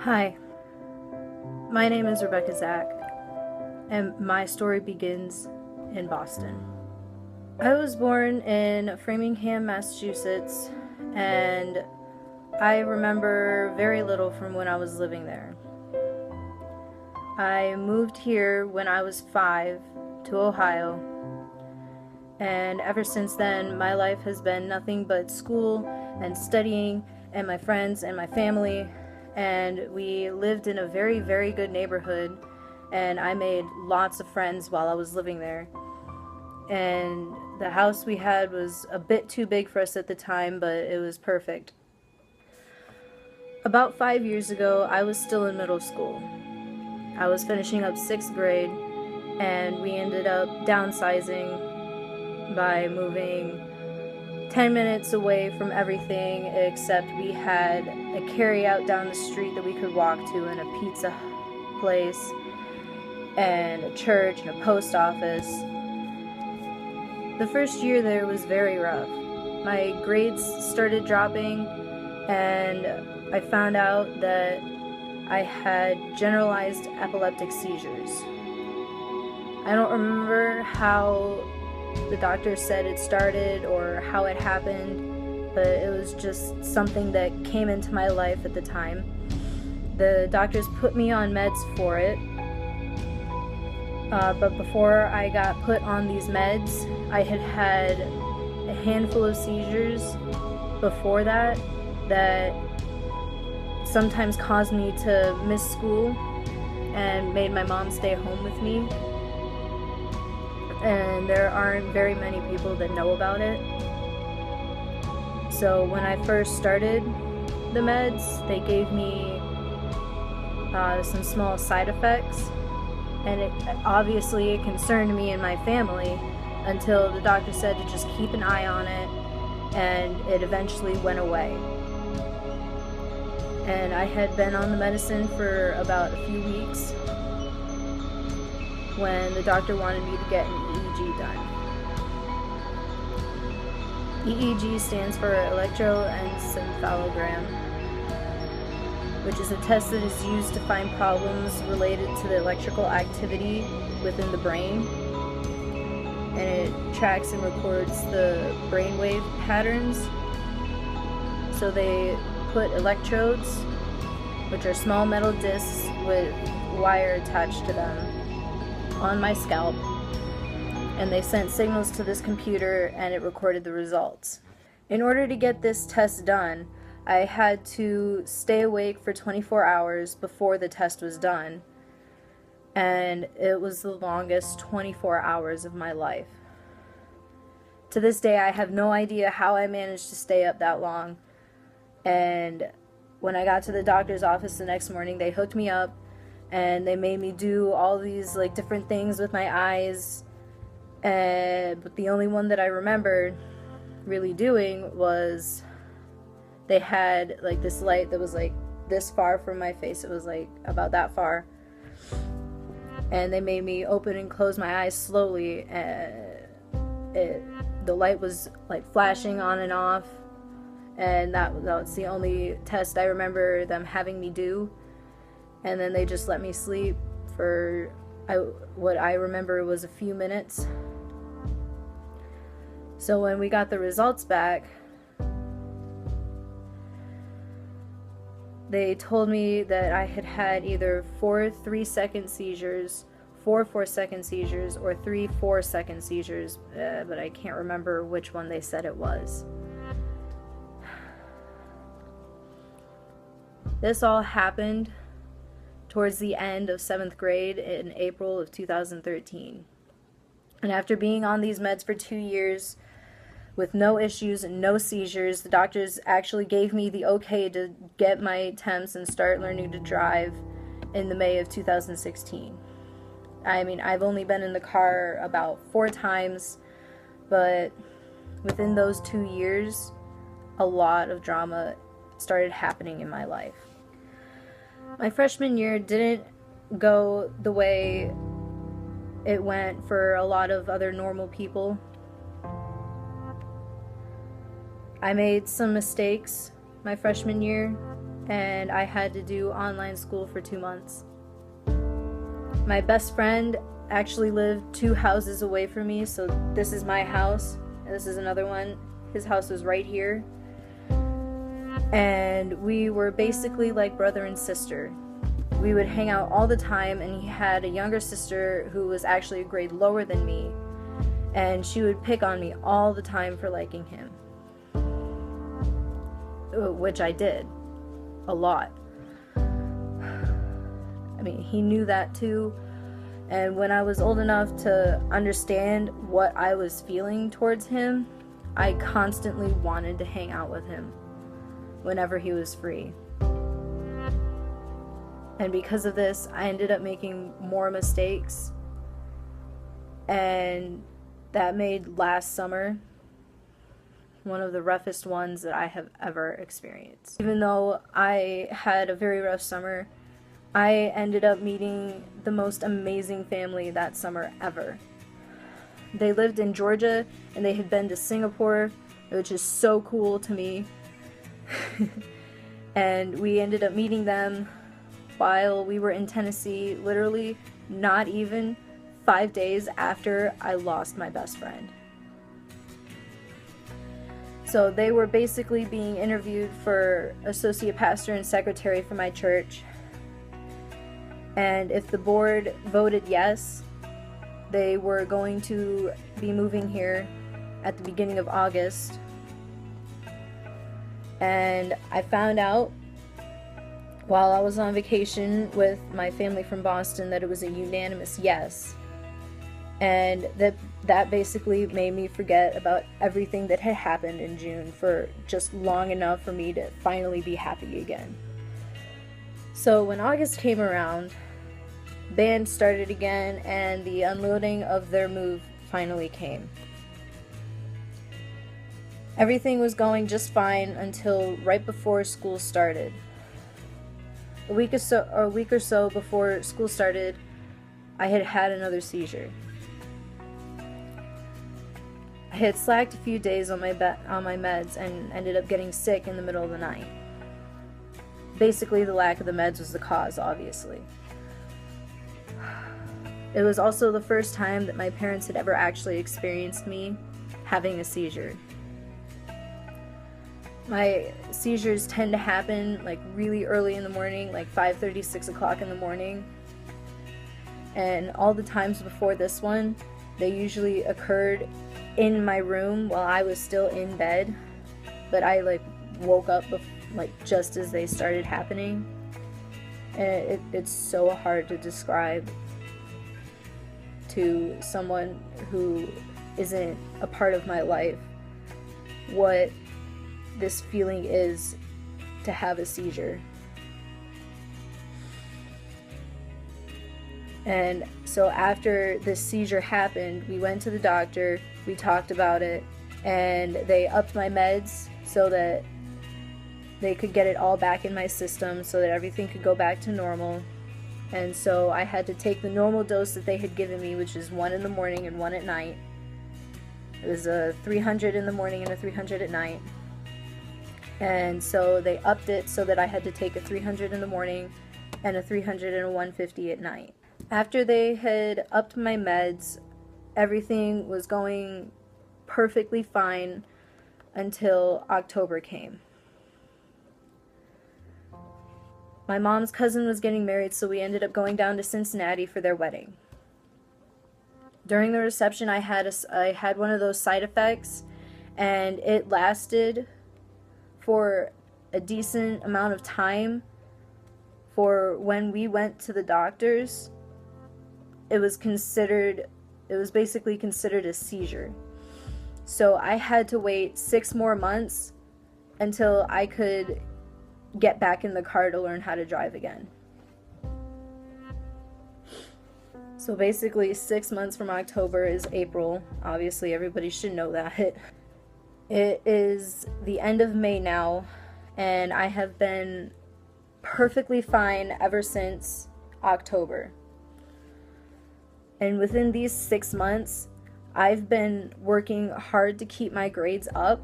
Hi, my name is Rebecca Zach, and my story begins in Boston. I was born in Framingham, Massachusetts, and I remember very little from when I was living there. I moved here when I was 5 to Ohio, and ever since then, my life has been nothing but school and studying and my friends and my family. And we lived in a very, very good neighborhood, and I made lots of friends while I was living there. And the house we had was a bit too big for us at the time, but it was perfect. About 5 years ago, I was still in middle school. I was finishing up 6th grade, and we ended up downsizing by moving 10 minutes away from everything, except we had a carry out down the street that we could walk to, and a pizza place, and a church, and a post office. The first year there was very rough. My grades started dropping, and I found out that I had generalized epileptic seizures. I don't remember how the doctor said it started or how it happened, but it was just something that came into my life at the time. The doctors put me on meds for it, but before I got put on these meds, I had had a handful of seizures before that sometimes caused me to miss school and made my mom stay home with me. And there aren't very many people that know about it. So when I first started the meds, they gave me some small side effects, and it concerned me and my family until the doctor said to just keep an eye on it, and it eventually went away. And I had been on the medicine for about a few weeks when the doctor wanted me to get an EEG done. EEG stands for electroencephalogram, which is a test that is used to find problems related to the electrical activity within the brain. And it tracks and records the brainwave patterns. So they put electrodes, which are small metal discs with wire attached to them, on my scalp, and they sent signals to this computer, and it recorded the results. In order to get this test done, I had to stay awake for 24 hours before the test was done, and it was the longest 24 hours of my life. To this day, I have no idea how I managed to stay up that long. And when I got to the doctor's office the next morning, they hooked me up, and they made me do all these different things with my eyes, but the only one that I remembered really doing was they had this light that was this far from my face. It was about that far, and they made me open and close my eyes slowly, and the light was flashing on and off, and that was the only test I remember them having me do. And then they just let me sleep for what I remember was a few minutes. So when we got the results back, they told me that I had had either 4 3-second seizures, 4 4-second seizures, or 3 4-second seizures, but I can't remember which one they said it was. This all happened towards the end of 7th grade in April of 2013. And after being on these meds for 2 years with no issues and no seizures, the doctors actually gave me the okay to get my temps and start learning to drive in the May of 2016. I mean, I've only been in the car about 4 times, but within those 2 years, a lot of drama started happening in my life. My freshman year didn't go the way it went for a lot of other normal people. I made some mistakes my freshman year, and I had to do online school for 2 months. My best friend actually lived 2 houses away from me, so this is my house, and this is another one. His house was right here. And we were basically like brother and sister. We would hang out all the time, and he had a younger sister who was actually a grade lower than me, and she would pick on me all the time for liking him, which I did a lot. I mean, he knew that too, and when I was old enough to understand what I was feeling towards him, I constantly wanted to hang out with him whenever he was free. And because of this, I ended up making more mistakes, and that made last summer one of the roughest ones that I have ever experienced. Even though I had a very rough summer, I ended up meeting the most amazing family that summer ever. They lived in Georgia, and they had been to Singapore, which is so cool to me. And we ended up meeting them while we were in Tennessee, literally not even 5 days after I lost my best friend. So they were basically being interviewed for associate pastor and secretary for my church. And if the board voted yes, they were going to be moving here at the beginning of August. And I found out while I was on vacation with my family from Boston that it was a unanimous yes. And that basically made me forget about everything that had happened in June for just long enough for me to finally be happy again. So when August came around, band started again, and the unloading of their move finally came. Everything was going just fine until right before school started. A week or so before school started, I had another seizure. I had slacked a few days on my meds and ended up getting sick in the middle of the night. Basically, the lack of the meds was the cause, obviously. It was also the first time that my parents had ever actually experienced me having a seizure. My seizures tend to happen like really early in the morning, like 5:30, 6 o'clock in the morning. And all the times before this one, they usually occurred in my room while I was still in bed. But I woke up just as they started happening. And it's so hard to describe to someone who isn't a part of my life what this feeling is to have a seizure. And so after this seizure happened, we went to the doctor, we talked about it, and they upped my meds so that they could get it all back in my system so that everything could go back to normal. And so I had to take the normal dose that they had given me, which is 1 in the morning and 1 at night. It was a 300 in the morning and a 300 at night. And so they upped it so that I had to take a 300 in the morning and a 300 and a 150 at night. After they had upped my meds, everything was going perfectly fine until October came. My mom's cousin was getting married, so we ended up going down to Cincinnati for their wedding. During the reception, I had one of those side effects, and it lasted for a decent amount of time. For when we went to the doctors, it was basically considered a seizure. So I had to wait 6 more months until I could get back in the car to learn how to drive again. So basically 6 months from October is April. Obviously everybody should know that. It is the end of May now, and I have been perfectly fine ever since October. And within these 6 months, I've been working hard to keep my grades up,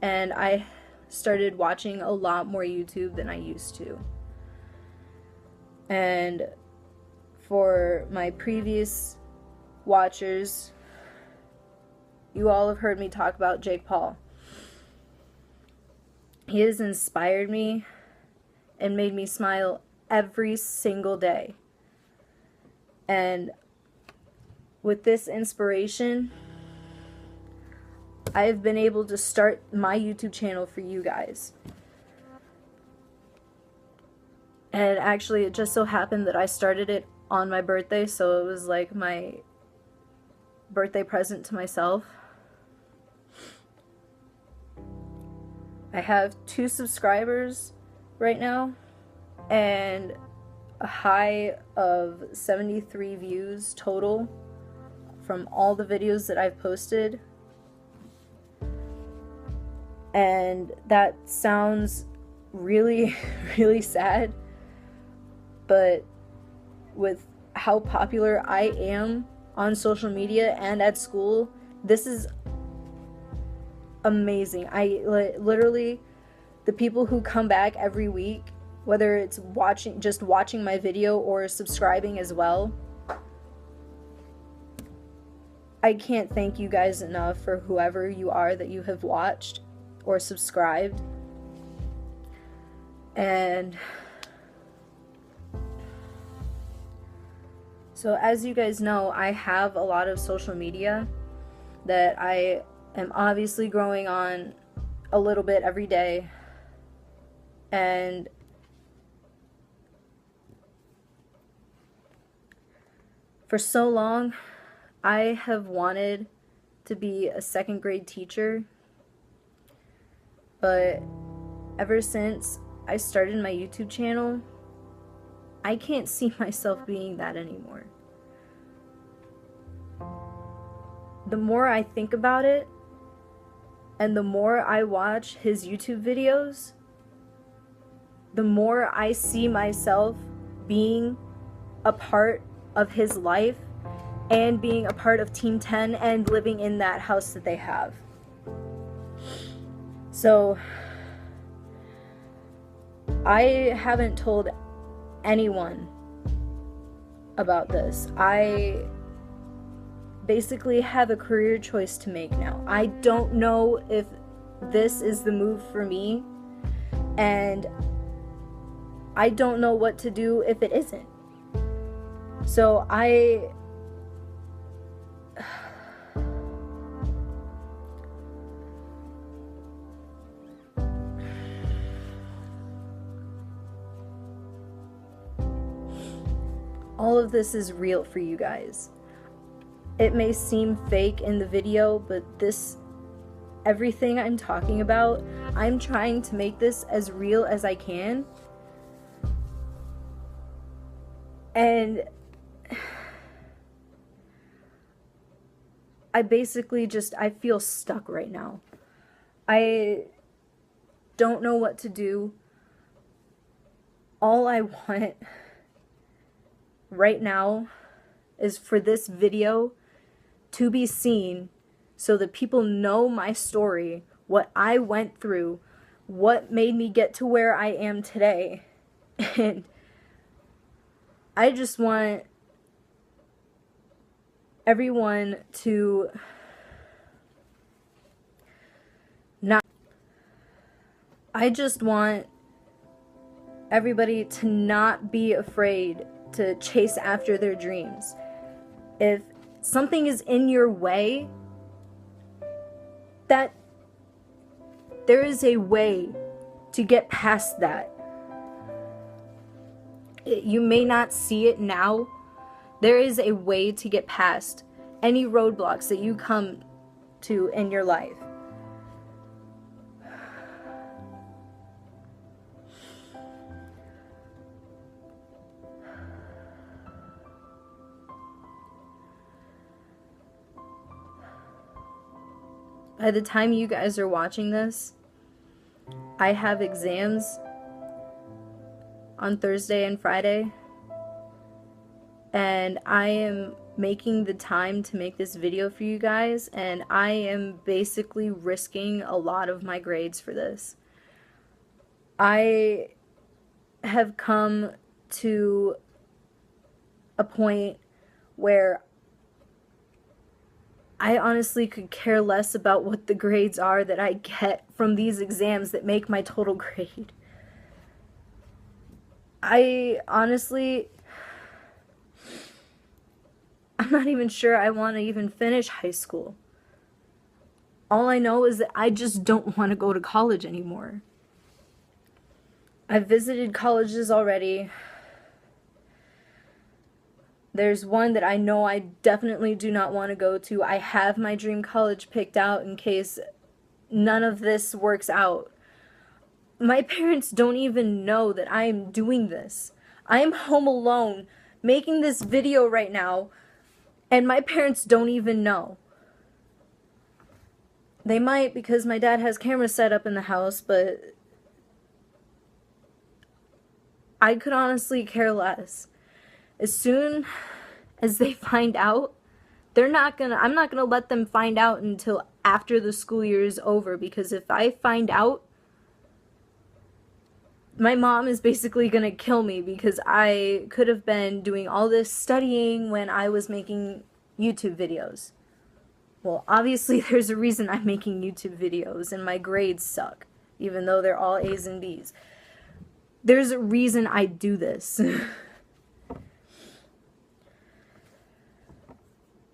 and I started watching a lot more YouTube than I used to. And for my previous watchers, you all have heard me talk about Jake Paul. He has inspired me and made me smile every single day. And with this inspiration, I've been able to start my YouTube channel for you guys. And actually, it just so happened that I started it on my birthday, so it was like my birthday present to myself. I have 2 subscribers right now and a high of 73 views total from all the videos that I've posted. And that sounds really, really sad, but with how popular I am on social media and at school, this is amazing. I literally, the people who come back every week, whether it's just watching my video or subscribing as well, I can't thank you guys enough for whoever you are that you have watched or subscribed. And so, as you guys know, I have a lot of social media that I am obviously growing on a little bit every day. And for so long, I have wanted to be a 2nd grade teacher. But ever since I started my YouTube channel, I can't see myself being that anymore. The more I think about it, and the more I watch his YouTube videos, the more I see myself being a part of his life and being a part of Team 10 and living in that house that they have. So I haven't told anyone about this. I basically have a career choice to make now. I don't know if this is the move for me, and I don't know what to do if it isn't. So all of this is real for you guys. It may seem fake in the video, but everything I'm talking about, I'm trying to make this as real as I can. And I basically I feel stuck right now. I don't know what to do. All I want right now is for this video to be seen so that people know my story, what I went through, what made me get to where I am today. And I just want everyone to I just want everybody to not be afraid to chase after their dreams. If something is in your way, that there is a way to get past that. You may not see it now. There is a way to get past any roadblocks that you come to in your life. By the time you guys are watching this, I have exams on Thursday and Friday, and I am making the time to make this video for you guys, and I am basically risking a lot of my grades for this. I have come to a point where I honestly could care less about what the grades are that I get from these exams that make my total grade. I honestly, I'm not even sure I want to even finish high school. All I know is that I just don't want to go to college anymore. I've visited colleges already. There's one that I know I definitely do not want to go to. I have my dream college picked out in case none of this works out. My parents don't even know that I am doing this. I am home alone making this video right now, and my parents don't even know. They might because my dad has cameras set up in the house, but I could honestly care less. As soon as they find out, I'm not gonna let them find out until after the school year is over, because if I find out, my mom is basically gonna kill me, because I could have been doing all this studying when I was making YouTube videos. Well, obviously there's a reason I'm making YouTube videos and my grades suck, even though they're all A's and B's. There's a reason I do this.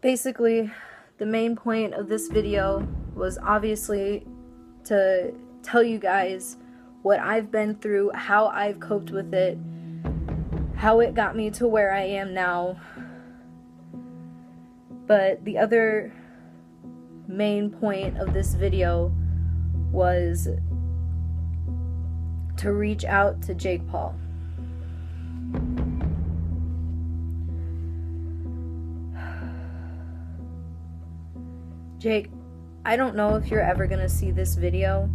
Basically, the main point of this video was obviously to tell you guys what I've been through, how I've coped with it, how it got me to where I am now. But the other main point of this video was to reach out to Jake Paul. Jake, I don't know if you're ever gonna see this video,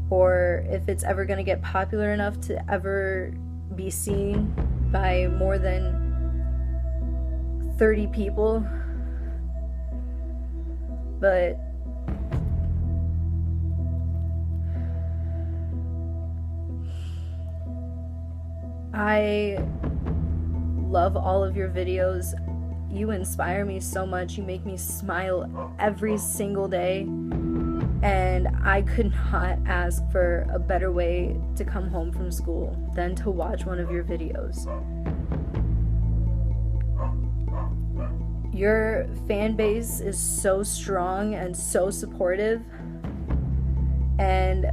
or if it's ever gonna get popular enough to ever be seen by more than 30 people, but I love all of your videos. You inspire me so much. You make me smile every single day. And I could not ask for a better way to come home from school than to watch one of your videos. Your fan base is so strong and so supportive. And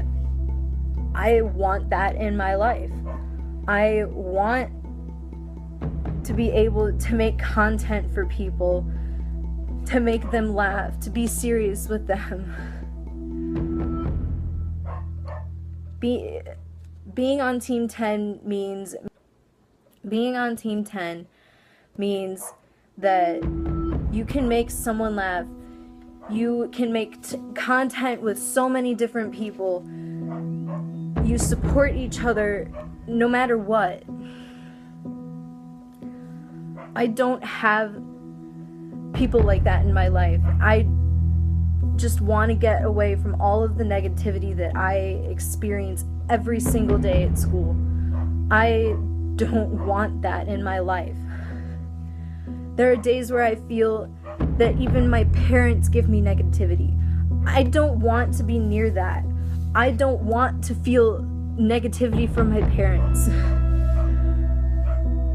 I want that in my life. I want to be able to make content for people, to make them laugh, to be serious with them. Being on Team 10 means that you can make someone laugh. You can make content with so many different people. You support each other no matter what. I don't have people like that in my life. I just want to get away from all of the negativity that I experience every single day at school. I don't want that in my life. There are days where I feel that even my parents give me negativity. I don't want to be near that. I don't want to feel negativity from my parents.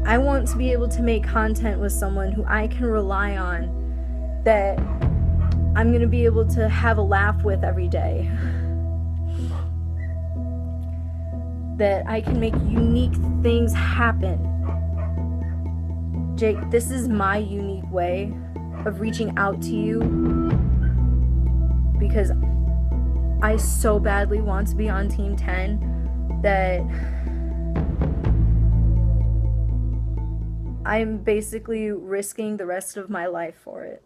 I want to be able to make content with someone who I can rely on, that I'm going to be able to have a laugh with every day, that I can make unique things happen. Jake, this is my unique way of reaching out to you, because I so badly want to be on Team 10 that I'm basically risking the rest of my life for it.